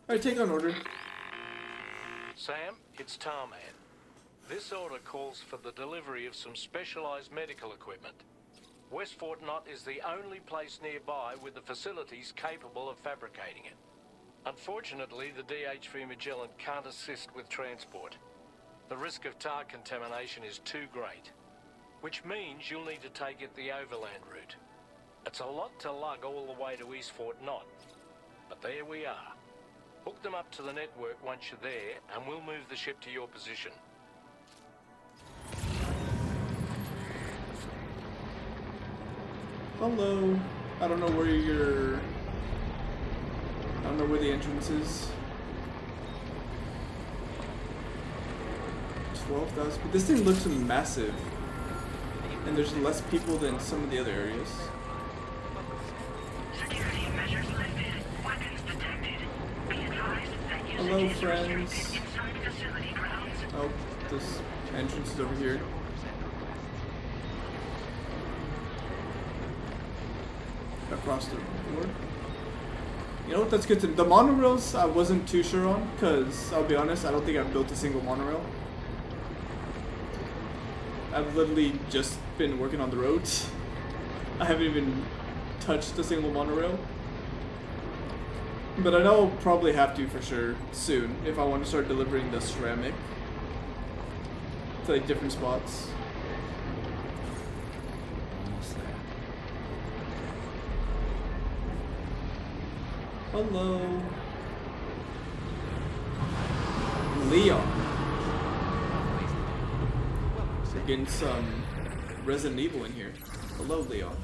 Alright, take on order. Sam, it's Tarman. This order calls for the delivery of some specialized medical equipment. West Fort Knott is the only place nearby with the facilities capable of fabricating it. Unfortunately, the DHV Magellan can't assist with transport. The risk of tar contamination is too great, which means you'll need to take it the overland route. It's a lot to lug all the way to East Fort Knott, but there we are. Hook them up to the network once you're there, and we'll move the ship to your position. Hello. I don't know where you're... I don't know where the entrance is. 12,000. But this thing looks massive. And there's less people than some of the other areas. Security measures lifted. Weapons detected. Be advised that Hello, usage is friends. restricted inside facility grounds. Oh, this entrance is over here. Across the board. You know what? That's good to. The monorails I wasn't too sure on, because I'll be honest, I don't think I've built a single monorail. I've literally just been working on the roads. I haven't even touched a single monorail. But I know I'll probably have to for sure soon if I want to start delivering the ceramic to like different spots. Hello. Leon. We're getting some Resident Evil in here. Hello, Leon.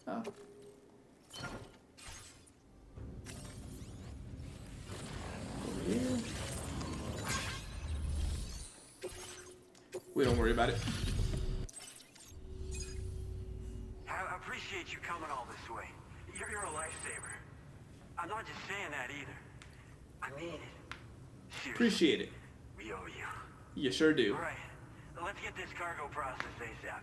Oh. Over here. We don't worry about it. I appreciate you coming all this way. You're a lifesaver. I'm not just saying that either. I mean it. Seriously. Appreciate it. We owe you. You sure do. All right. Let's get this cargo processed ASAP.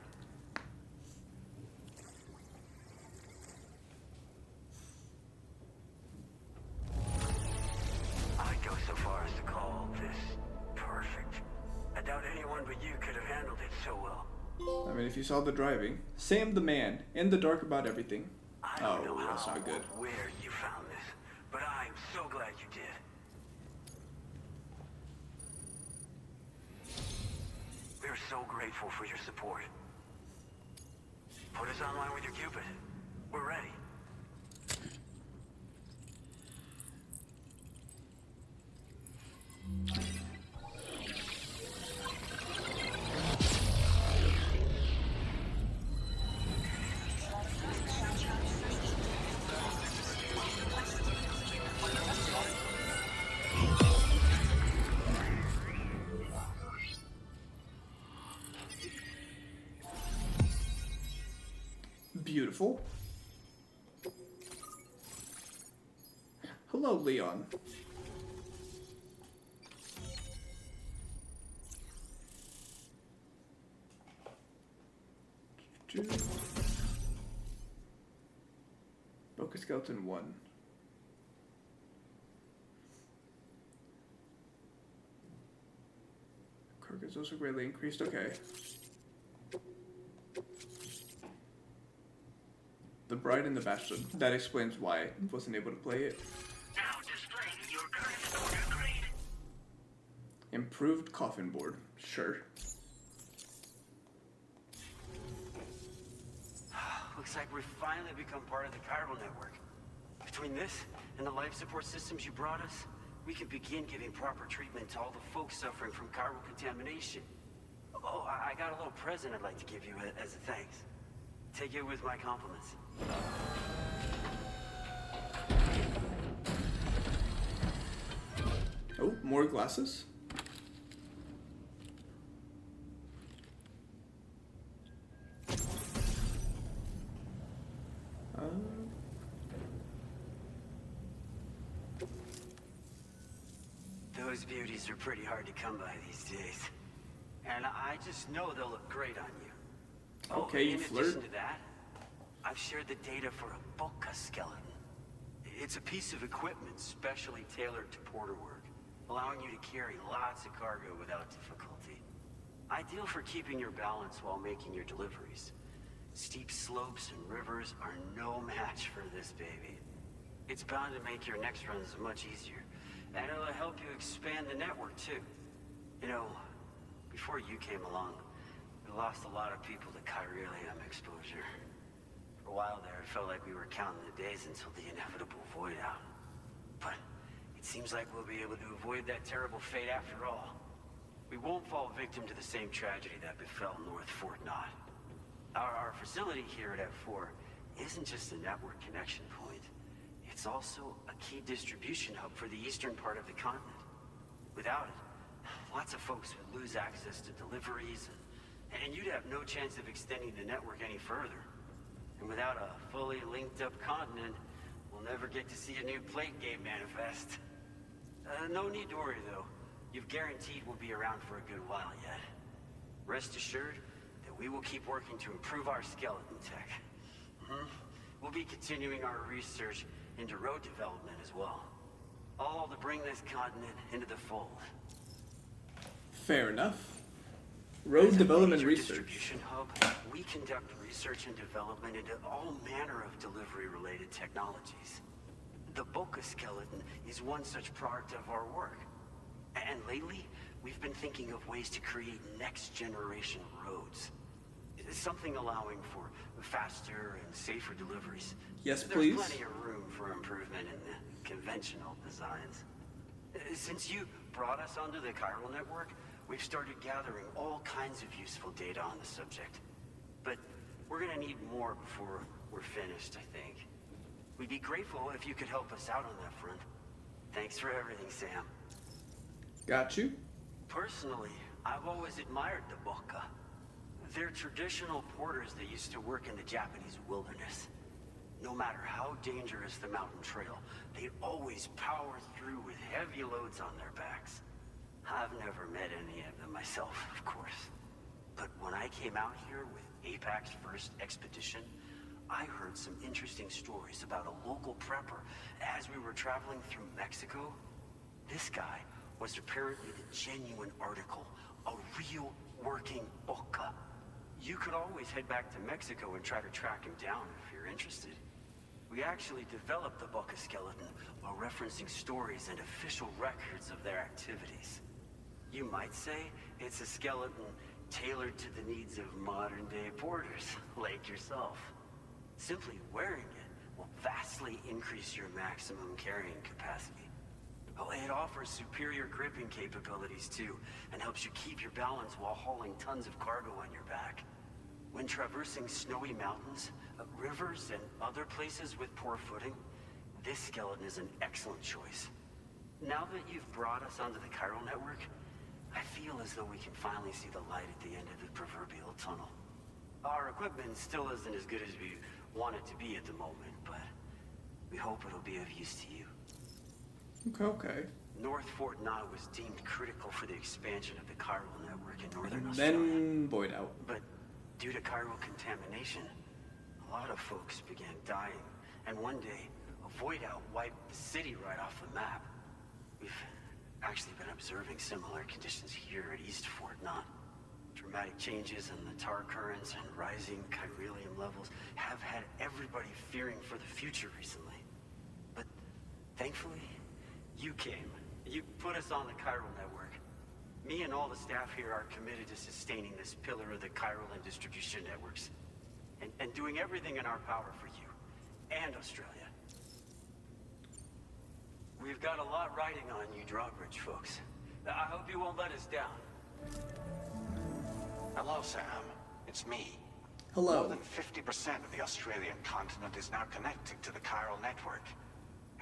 I'd go so far as to call this perfect. I doubt anyone but you could have handled it so well. I mean, if you saw the driving. Sam the man, in the dark about everything. I don't know that's how not good. or where you found this, but I'm so glad you did. We're so grateful for your support. Put us online with your Cupid. We're ready. Beautiful. Hello, Leon. Boca Skeleton 1. Cargo is also greatly increased. Okay. The Bride and the Bastard. That explains why I wasn't able to play it. Now displaying your current order grade. Improved coffin board. Sure. Looks like we've finally become part of the chiral network. Between this and the life support systems you brought us, we can begin giving proper treatment to all the folks suffering from chiral contamination. Oh, I got a little present I'd like to give you as a thanks. Take it with my compliments. Oh, more glasses? Those beauties are pretty hard to come by these days. And I just know they'll look great on you. Okay, you in flirt. addition to that, I've shared the data for a Boca skeleton. It's a piece of equipment specially tailored to porter work, allowing you to carry lots of cargo without difficulty. Ideal for keeping your balance while making your deliveries. Steep slopes and rivers are no match for this baby. It's bound to make your next runs much easier, and it'll help you expand the network too. You know, before you came along, we lost a lot of people to chiralium exposure. For a while there, it felt like we were counting the days until the inevitable void out. But it seems like we'll be able to avoid that terrible fate after all. We won't fall victim to the same tragedy that befell North Fort Knott. Our facility here at F4 isn't just a network connection point. It's also a key distribution hub for the eastern part of the continent. Without it, lots of folks would lose access to deliveries, and you'd have no chance of extending the network any further. And without a fully linked up continent, we'll never get to see a new plate game manifest. No need to worry though. You've guaranteed we'll be around for a good while yet. Rest assured that we will keep working to improve our skeleton tech. We'll be continuing our research into road development as well. All to bring this continent into the fold. Fair enough. Road development Major research. distribution hub, we conduct research and development into all manner of delivery-related technologies. The Boca skeleton is one such product of our work. And lately, we've been thinking of ways to create next-generation roads. Something allowing for faster and safer deliveries. Yes, There's please. plenty of room for improvement in the conventional designs. Since you brought us onto the chiral network, we've started gathering all kinds of useful data on the subject. But we're gonna need more before we're finished, I think. We'd be grateful if you could help us out on that front. Thanks for everything, Sam. Got you. Personally, I've always admired the Boca. They're traditional porters that used to work in the Japanese wilderness. No matter how dangerous the mountain trail, they'd always power through with heavy loads on their backs. I've never met any of them myself, of course. But when I came out here with APAC's first expedition, I heard some interesting stories about a local prepper as we were traveling through Mexico. This guy was apparently the genuine article, a real working Boca. You could always head back to Mexico and try to track him down if you're interested. We actually developed the Boca skeleton while referencing stories and official records of their activities. You might say it's a skeleton tailored to the needs of modern-day porters like yourself. Simply wearing it will vastly increase your maximum carrying capacity. Oh, it offers superior gripping capabilities too, and helps you keep your balance while hauling tons of cargo on your back. When traversing snowy mountains, rivers, and other places with poor footing, this skeleton is an excellent choice. Now that you've brought us onto the chiral network, I feel as though we can finally see the light at the end of the proverbial tunnel. Our equipment still isn't as good as we want it to be at the moment, but we hope it'll be of use to you. Okay. North Fort Knott was deemed critical for the expansion of the chiral network in northern Australia. Then void out. But due to chiral contamination, a lot of folks began dying, and one day, a void out wiped the city right off the map. We've actually been observing similar conditions here at East Fort Knott. Dramatic changes in the tar currents and rising chiralium levels have had everybody fearing for the future recently. But thankfully, you came. You put us on the chiral network. Me and all the staff here are committed to sustaining this pillar of the chiral and distribution networks. And doing everything in our power for you and Australia. We've got a lot riding on you drawbridge folks. I hope you won't let us down. Hello, Sam. It's me. Hello. More than 50% of the Australian continent is now connected to the chiral network.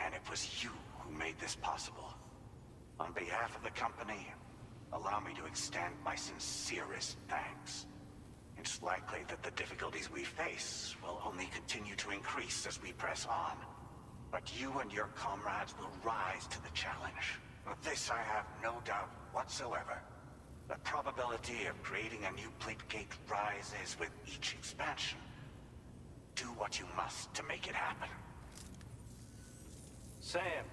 And it was you who made this possible. On behalf of the company, allow me to extend my sincerest thanks. It's likely that the difficulties we face will only continue to increase as we press on. But you and your comrades will rise to the challenge. Of this I have no doubt whatsoever. The probability of creating a new plate gate rises with each expansion. Do what you must to make it happen. Sam,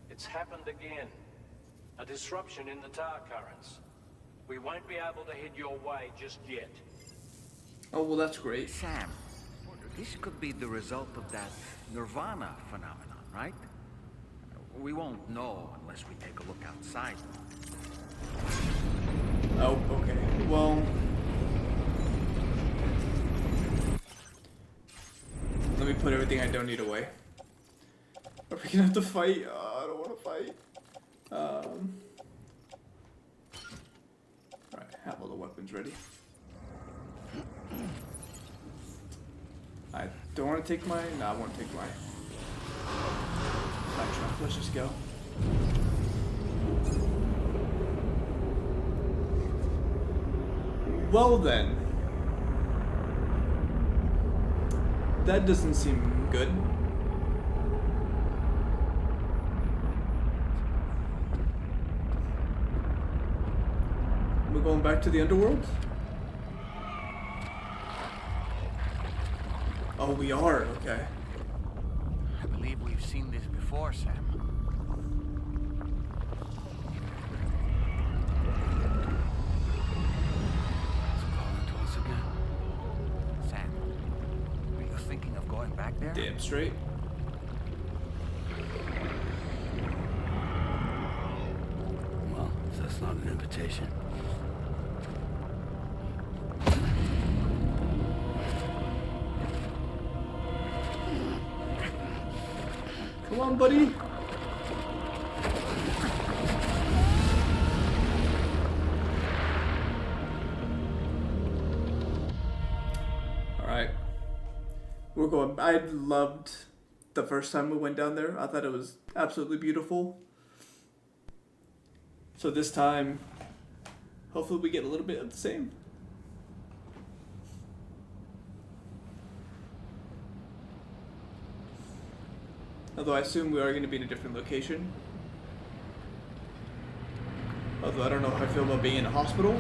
it's happened again. A disruption in the tar currents. We won't be able to head your way just yet. Oh, well, that's great. Sam, this could be the result of that Nirvana phenomenon, right? We won't know unless we take a look outside. Oh, okay. Well, let me put everything I don't need away. Are we gonna have to fight? I don't want to fight. Alright, have all the weapons ready. I don't want to take my... No, I want to take my truck. Let's just go. Well then. That doesn't seem good. We're going back to the underworld? Oh, we are, okay. I believe we've seen this before, Sam. It's calling to us again. Sam, are you thinking of going back there? Damn straight. Well, if that's not an invitation. Come on, buddy. Alright. We're going. I loved the first time we went down there. I thought it was absolutely beautiful. So this time, hopefully we get a little bit of the same. Although I assume we are going to be in a different location. Although I don't know how I feel about being in a hospital.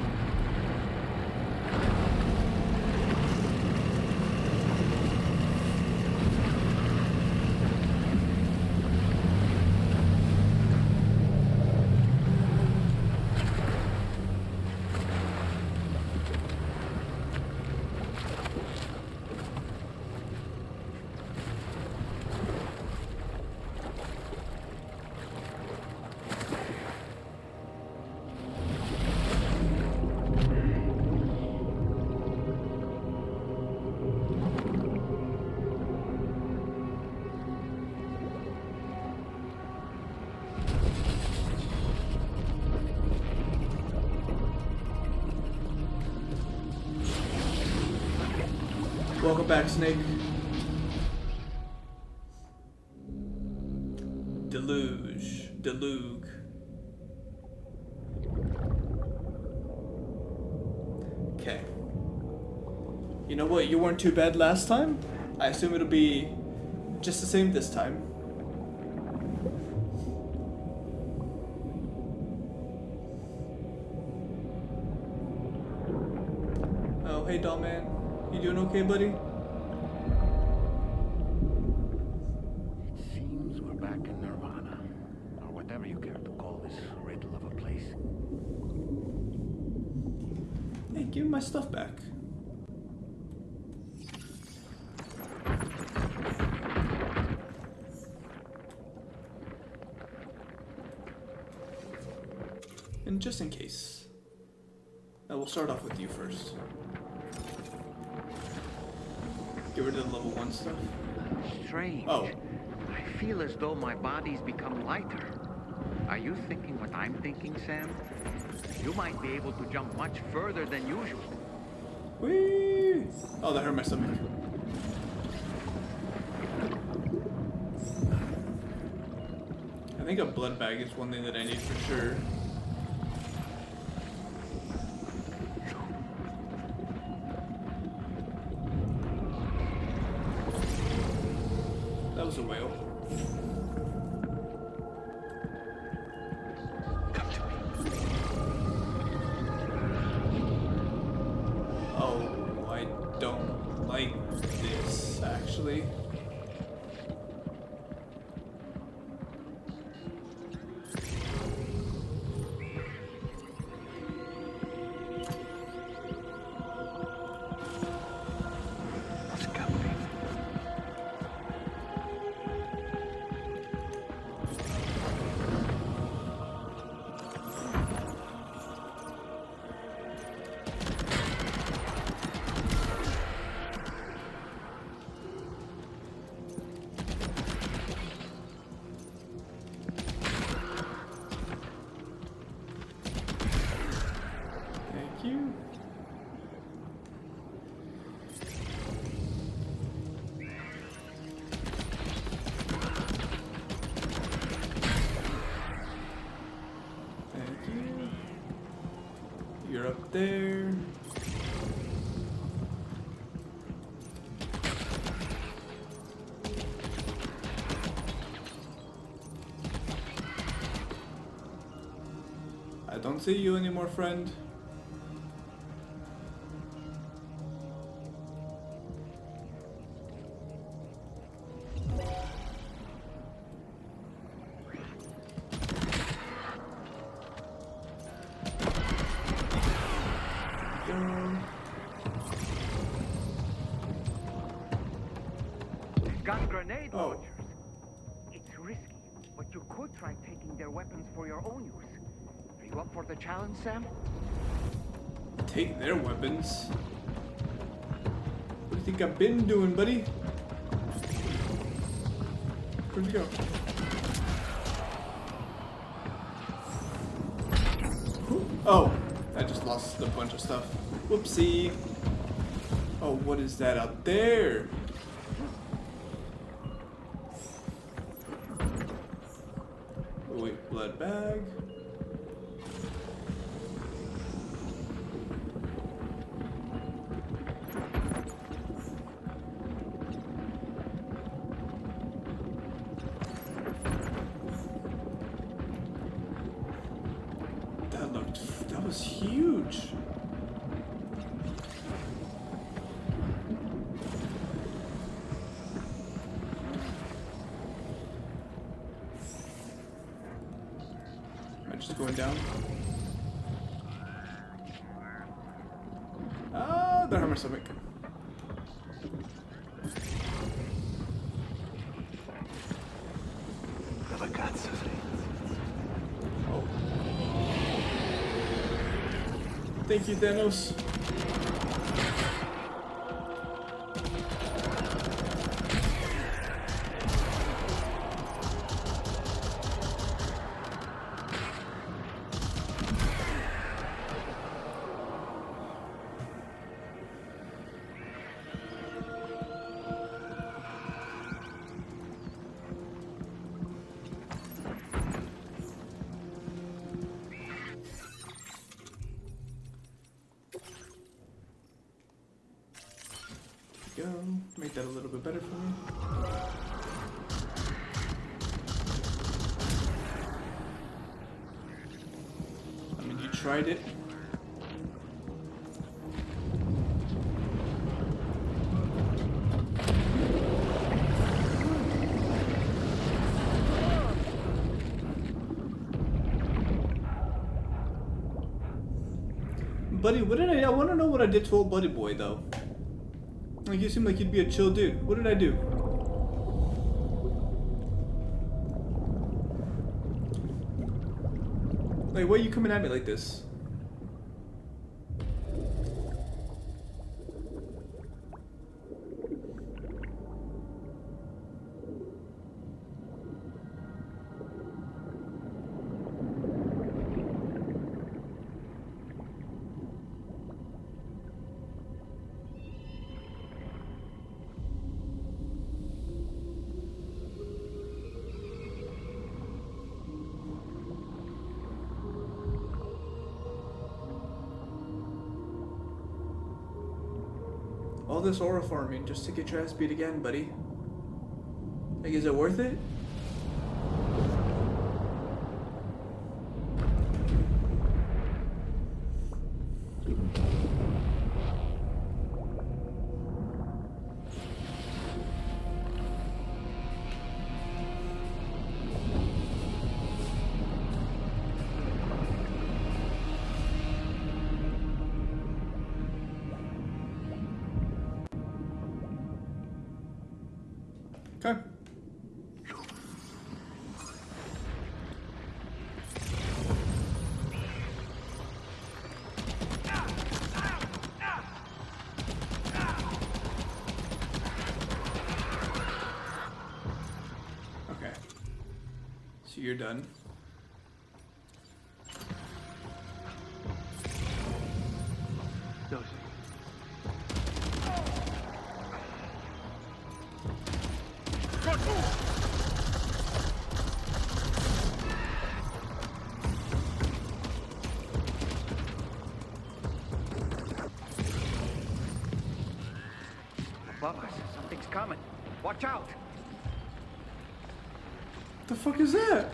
Welcome back, Snake. Deluge. Deluge. Okay. You know what? You weren't too bad last time. I assume it'll be just the same this time. Oh, hey, doll man. You doing okay, buddy? It seems we're back in Nirvana, or whatever you care to call this riddle of a place. Hey, give me my stuff back. And just in case, I will start off with you first. Get rid of the level 1 stuff. Strange. Oh. I feel as though my body's become lighter. Are you thinking what I'm thinking, Sam? You might be able to jump much further than usual. Whee! Oh, that hurt my stomach. I think a blood bag is one thing that I need for sure. That was a whale. Come to me. like this, actually. Thank you. Thank you. You're up there. I don't see you anymore, friend. Got grenade Oh. launchers. It's risky, but you could try taking their weapons for your own use. Are you up for the challenge, Sam? Take their weapons. What do you think I've been doing, buddy? Where'd you go? Oh, I just lost a bunch of stuff. Whoopsie. Oh, what is that out there? Oh, wait, blood bag. That was huge. Am I just going down? Ah, that hurt my stomach. Oh. Thank you, Thanos. Go. Make that a little bit better for me. I mean, you tried it. Buddy, what did I want to know what I did to old Buddy Boy, though. Like, you seem like you'd be a chill dude. What did I do? Like, why are you coming at me like this? All this aura farming just to get your ass beat again, buddy. Like, is it worth it? Okay. Okay. So you're done. Above us, something's coming. Watch out! What the fuck is that?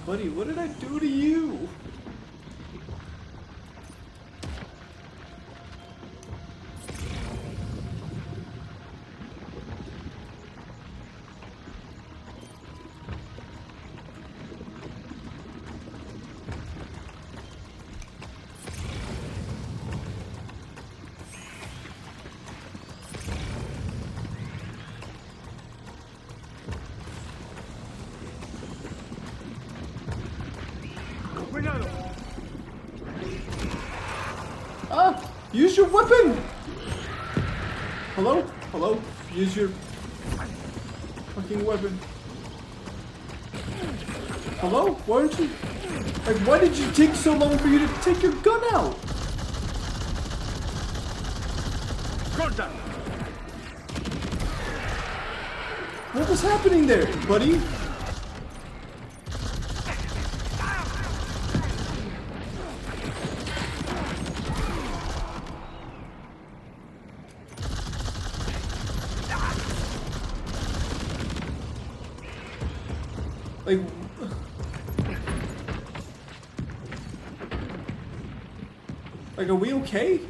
Buddy, what did I do to you? Ah! Use your weapon! Hello? Hello? Use your fucking weapon. Hello? Why aren't you... Like, why did you take so long for you to take your gun out? Contact! What was happening there, buddy? Like, are we okay?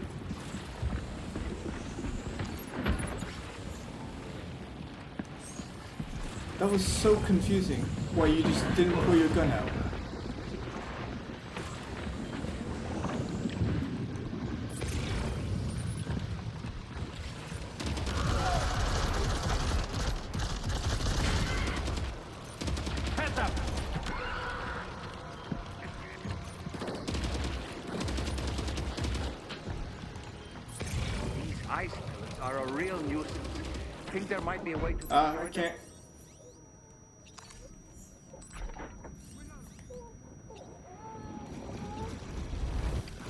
That was so confusing. Why you just didn't pull your gun out. Ice pillars are a real nuisance. Think there might be a way to... I can't.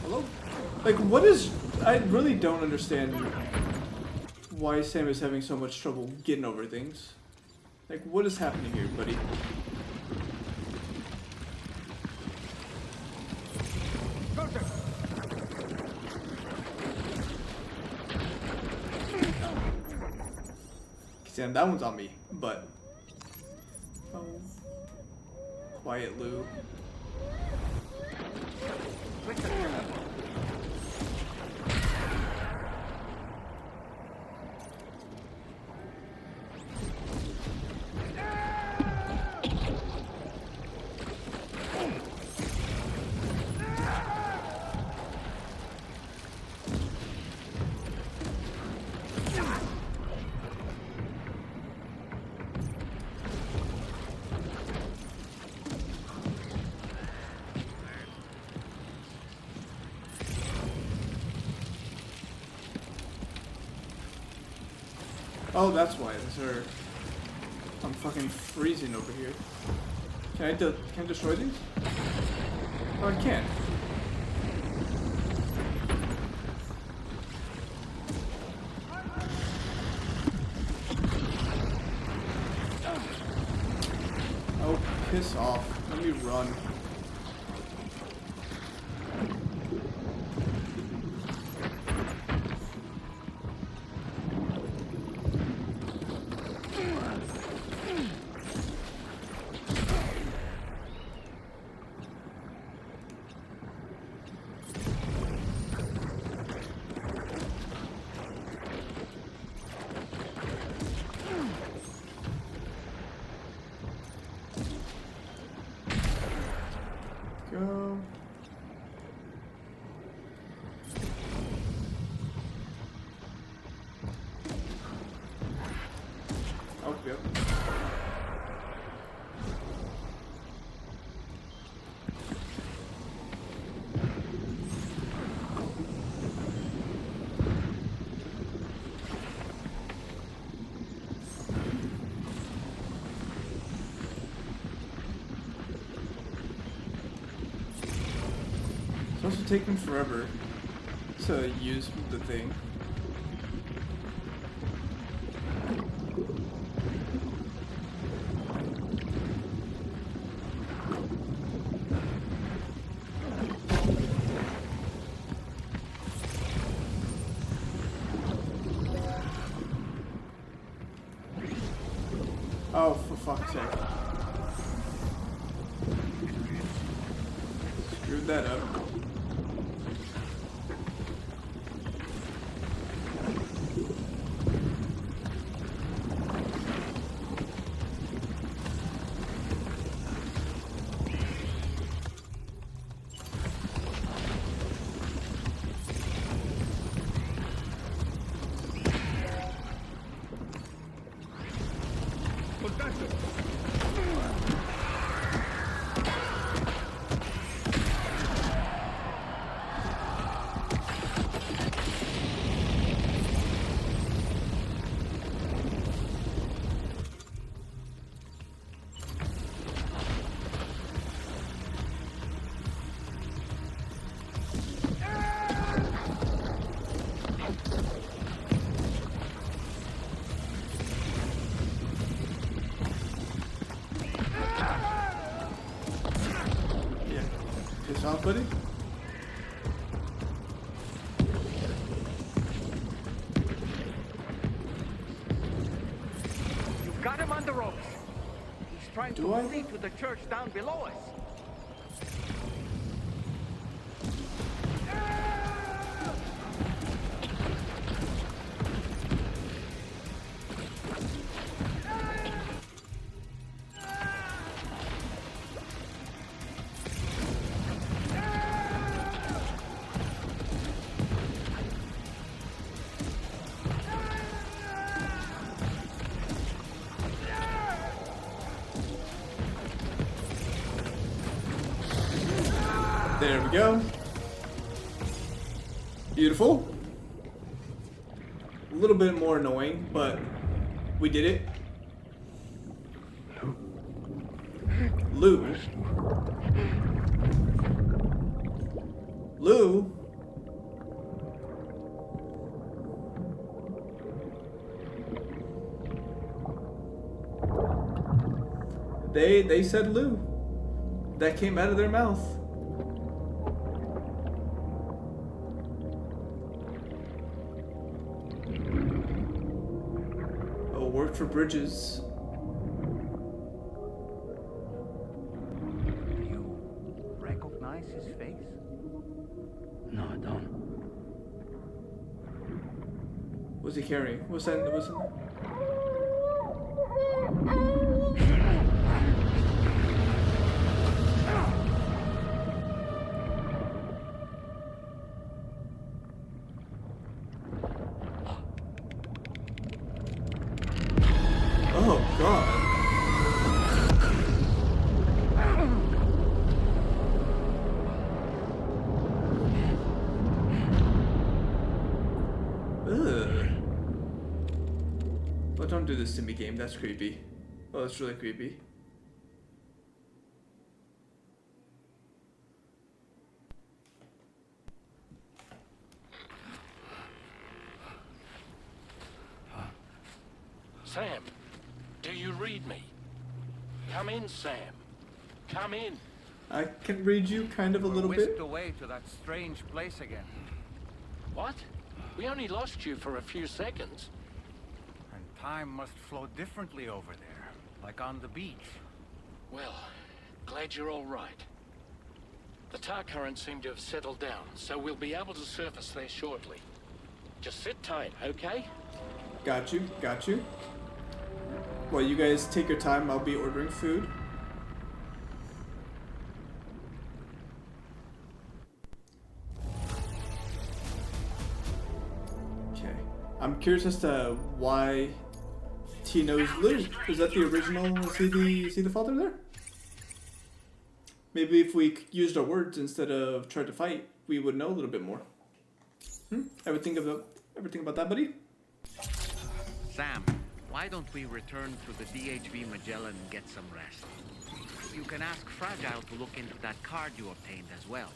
Hello? Like, what is... I really don't understand why Sam is having so much trouble getting over things. Like, what is happening here, buddy? Sam, that one's on me, but... Oh. Quiet Lou. Oh, that's why. Sir, I'm fucking freezing over here. Can I destroy these? Oh, I can. Oh, piss off. Let me run. taking forever to use the thing. Oh, for fuck's sake. Screwed that up. Piss off, buddy. You've got him on the ropes. He's trying Do to I? flee to the church down below us. There we go. Beautiful. A little bit more annoying, but we did it. Lou. Lou. They said Lou. That came out of their mouth. Oh, worked for Bridges. Do you recognize his face? No, I don't. What's he carrying? What's that? What's in there? Oh God. Ugh. Oh, don't do this to me, game. That's creepy. Oh, that's really creepy. Sam, do you read me? Come in, Sam. Come in. I can read you kind of a little Whisked bit. away to that strange place again. What? We only lost you for a few seconds. And time must flow differently over there, like on the beach. Well, glad you're all right. The tar currents seem to have settled down, so we'll be able to surface there shortly. Just sit tight, okay? Got you. Got you. Well, you guys take your time. I'll be ordering food. Okay. I'm curious as to why T knows Lou. Is that the original? Is he the father there? Maybe if we used our words instead of tried to fight, we would know a little bit more. Ever think about that, buddy? Sam, why don't we return to the DHV Magellan and get some rest? You can ask Fragile to look into that card you obtained as well.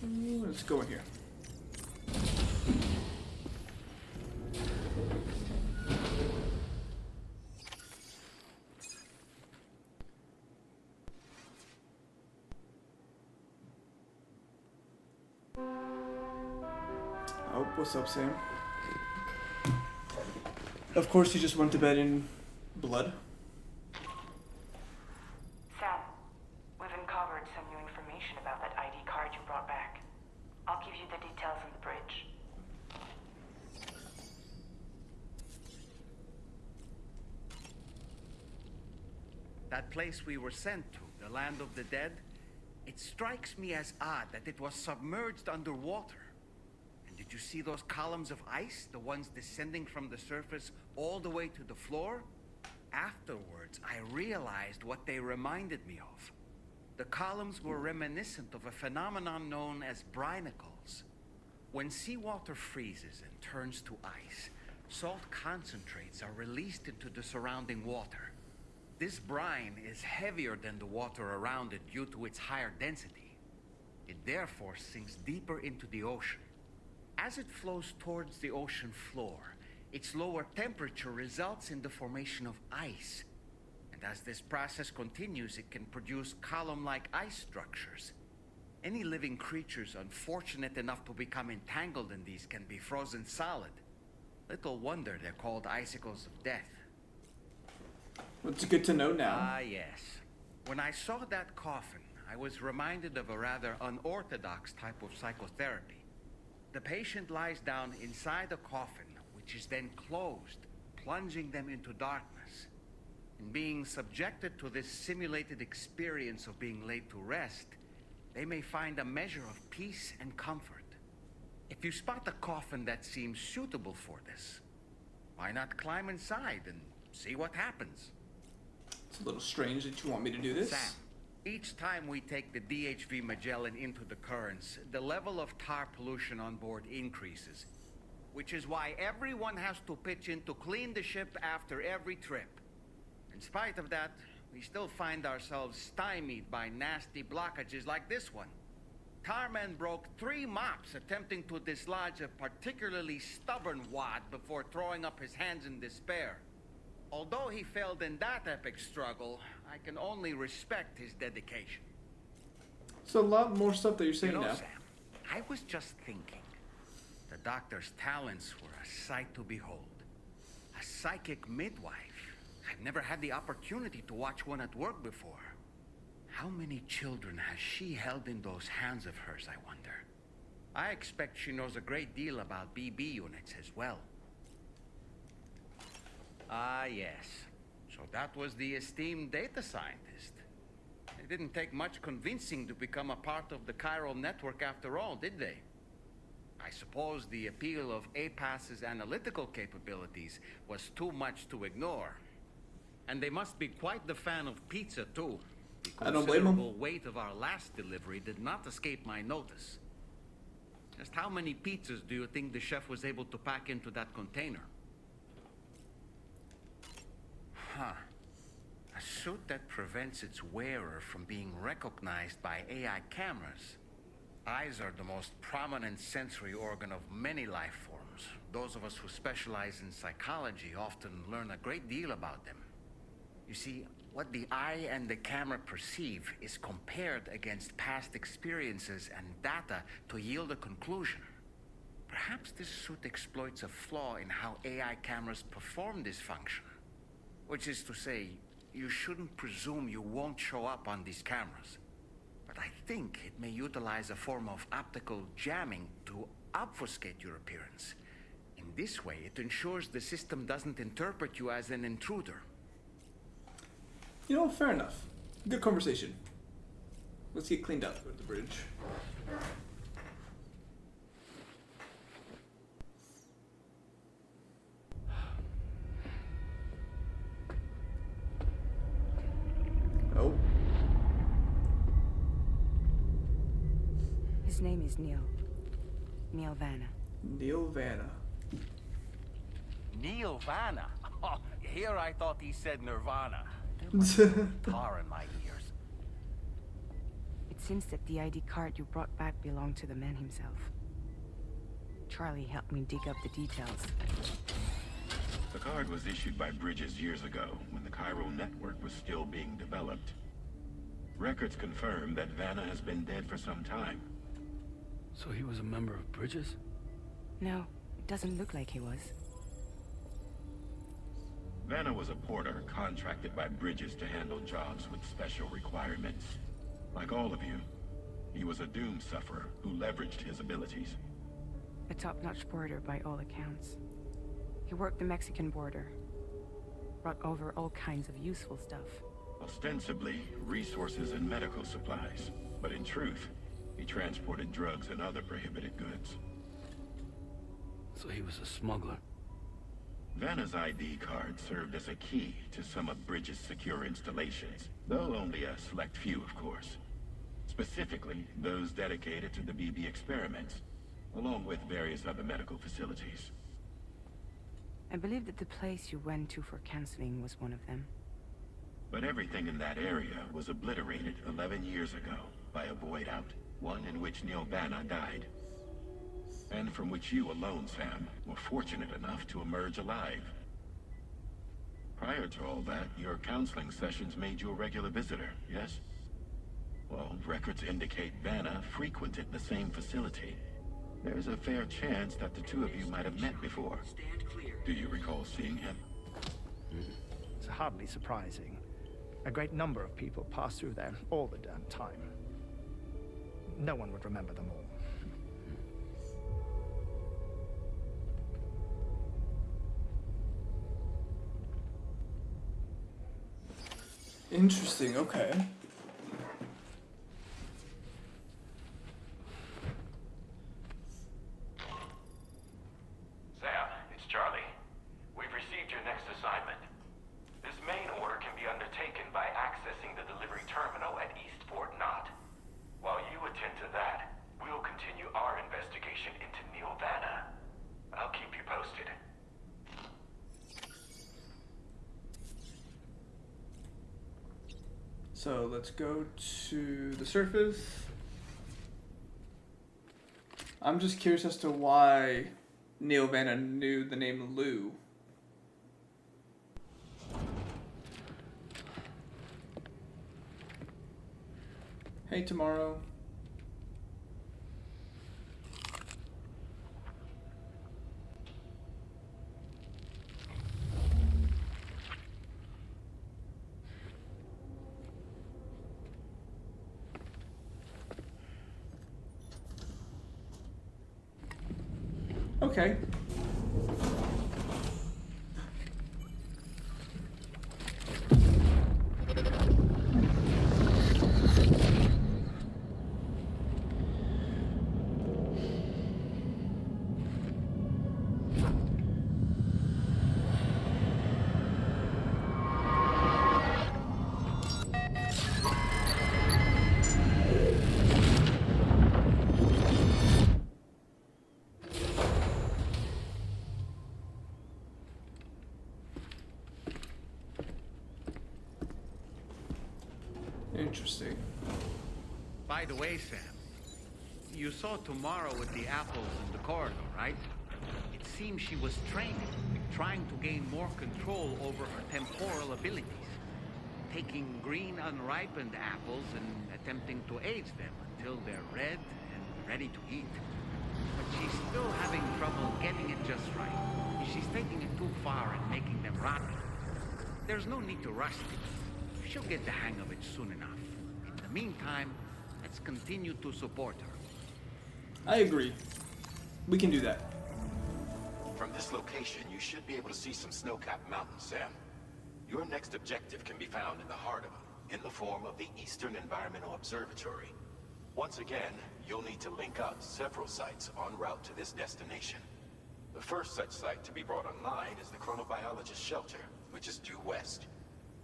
Let's go in here. Oh, what's up, Sam? Of course, you just went to bed in blood. Sam, we've uncovered some new information about that ID card you brought back. I'll give you the details on the bridge. That place we were sent to, the land of the dead, it strikes me as odd that it was submerged underwater. And did you see those columns of ice, the ones descending from the surface all the way to the floor? Afterwards, I realized what they reminded me of. The columns were reminiscent of a phenomenon known as brinicles. When seawater freezes and turns to ice, salt concentrates are released into the surrounding water. This brine is heavier than the water around it due to its higher density. It therefore sinks deeper into the ocean. As it flows towards the ocean floor, its lower temperature results in the formation of ice. And as this process continues, it can produce column-like ice structures. Any living creatures unfortunate enough to become entangled in these can be frozen solid. Little wonder they're called icicles of death. Well, it's good to know now. Ah, yes. When I saw that coffin, I was reminded of a rather unorthodox type of psychotherapy. The patient lies down inside a coffin, which is then closed, plunging them into darkness. In being subjected to this simulated experience of being laid to rest, they may find a measure of peace and comfort. If you spot a coffin that seems suitable for this, why not climb inside and see what happens? It's a little strange that you want me to do this. Sam, each time we take the DHV Magellan into the currents, the level of tar pollution on board increases, which is why everyone has to pitch in to clean the ship after every trip. In spite of that, we still find ourselves stymied by nasty blockages like this one. Tarman broke 3 mops attempting to dislodge a particularly stubborn wad before throwing up his hands in despair. Although he failed in that epic struggle, I can only respect his dedication. It's a lot more stuff that you're saying You know, now. Sam, I was just thinking. The doctor's talents were a sight to behold. A psychic midwife. I've never had the opportunity to watch one at work before. How many children has she held in those hands of hers, I wonder? I expect she knows a great deal about BB units as well. Ah, yes. So that was the esteemed data scientist. It didn't take much convincing to become a part of the chiral network after all, did they? I suppose the appeal of APAS's analytical capabilities was too much to ignore. And they must be quite the fan of pizza, too. The I don't blame 'em. considerable weight of our last delivery did not escape my notice. Just how many pizzas do you think the chef was able to pack into that container? Huh. A suit that prevents its wearer from being recognized by AI cameras. Eyes are the most prominent sensory organ of many life forms. Those of us who specialize in psychology often learn a great deal about them. You see, what the eye and the camera perceive is compared against past experiences and data to yield a conclusion. Perhaps this suit exploits a flaw in how AI cameras perform this function. Which is to say, you shouldn't presume you won't show up on these cameras. But I think it may utilize a form of optical jamming to obfuscate your appearance. In this way, it ensures the system doesn't interpret you as an intruder. You know, fair enough. Good conversation. Let's get cleaned up at the bridge. Oh. His name is Neil. Neil VANA. Neil VANA. Neil VANA? Oh, here I thought he said Nirvana. There must be tar in my ears. It's It seems that the ID card you brought back belonged to the man himself. Charlie helped me dig up the details. The card was issued by Bridges years ago, when the chiral network was still being developed. Records confirm that VANA has been dead for some time. So he was a member of Bridges? No, it doesn't look like he was. VANA was a porter contracted by Bridges to handle jobs with special requirements. Like all of you, he was a doom sufferer who leveraged his abilities. A top-notch porter by all accounts. He worked the Mexican border. Brought over all kinds of useful stuff. Ostensibly, resources and medical supplies. But in truth, he transported drugs and other prohibited goods. So he was a smuggler. VANA's ID card served as a key to some of Bridges' secure installations, though only a select few, of course. Specifically, those dedicated to the BB experiments, along with various other medical facilities. I believe that the place you went to for counseling was one of them. But everything in that area was obliterated 11 years ago by a void out, one in which Neil VANA died. And from which you alone, Sam, were fortunate enough to emerge alive. Prior to all that, your counseling sessions made you a regular visitor, yes? Well, records indicate VANA frequented the same facility. There's a fair chance that the two of you might have met before. Do you recall seeing him? It's hardly surprising. A great number of people pass through there all the damn time. No one would remember them all. Interesting, okay. Sam, it's Charlie. We've received your next assignment. This main order can be undertaken by accessing the delivery terminal at East Fort Knott. While you attend to that, we'll continue our investigation into Neil VANA. I'll keep you posted. So let's go to the surface. I'm just curious as to why Neil VANA knew the name Lou. Hey, Tomorrow. Okay. Interesting. By the way, Sam, you saw Tomorrow with the apples in the corridor, right? It seems she was training, trying to gain more control over her temporal abilities. Taking green unripened apples and attempting to age them until they're red and ready to eat. But she's still having trouble getting it just right. She's taking it too far and making them rotten. There's no need to rush it. She'll get the hang of it soon enough. In the meantime, let's continue to support her. I agree. We can do that. From this location, you should be able to see some snow-capped mountains, Sam. Your next objective can be found in the heart of them, in the form of the Eastern Environmental Observatory. Once again, you'll need to link up several sites en route to this destination. The first such site to be brought online is the Chronobiologist Shelter, which is due west.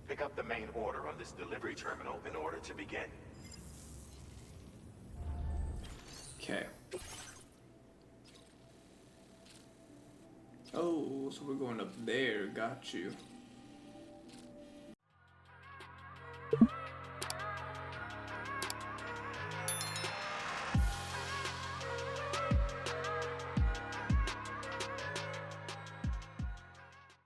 Pick up the main order on this delivery terminal in order to begin. Okay. Oh, so we're going up there. Got you.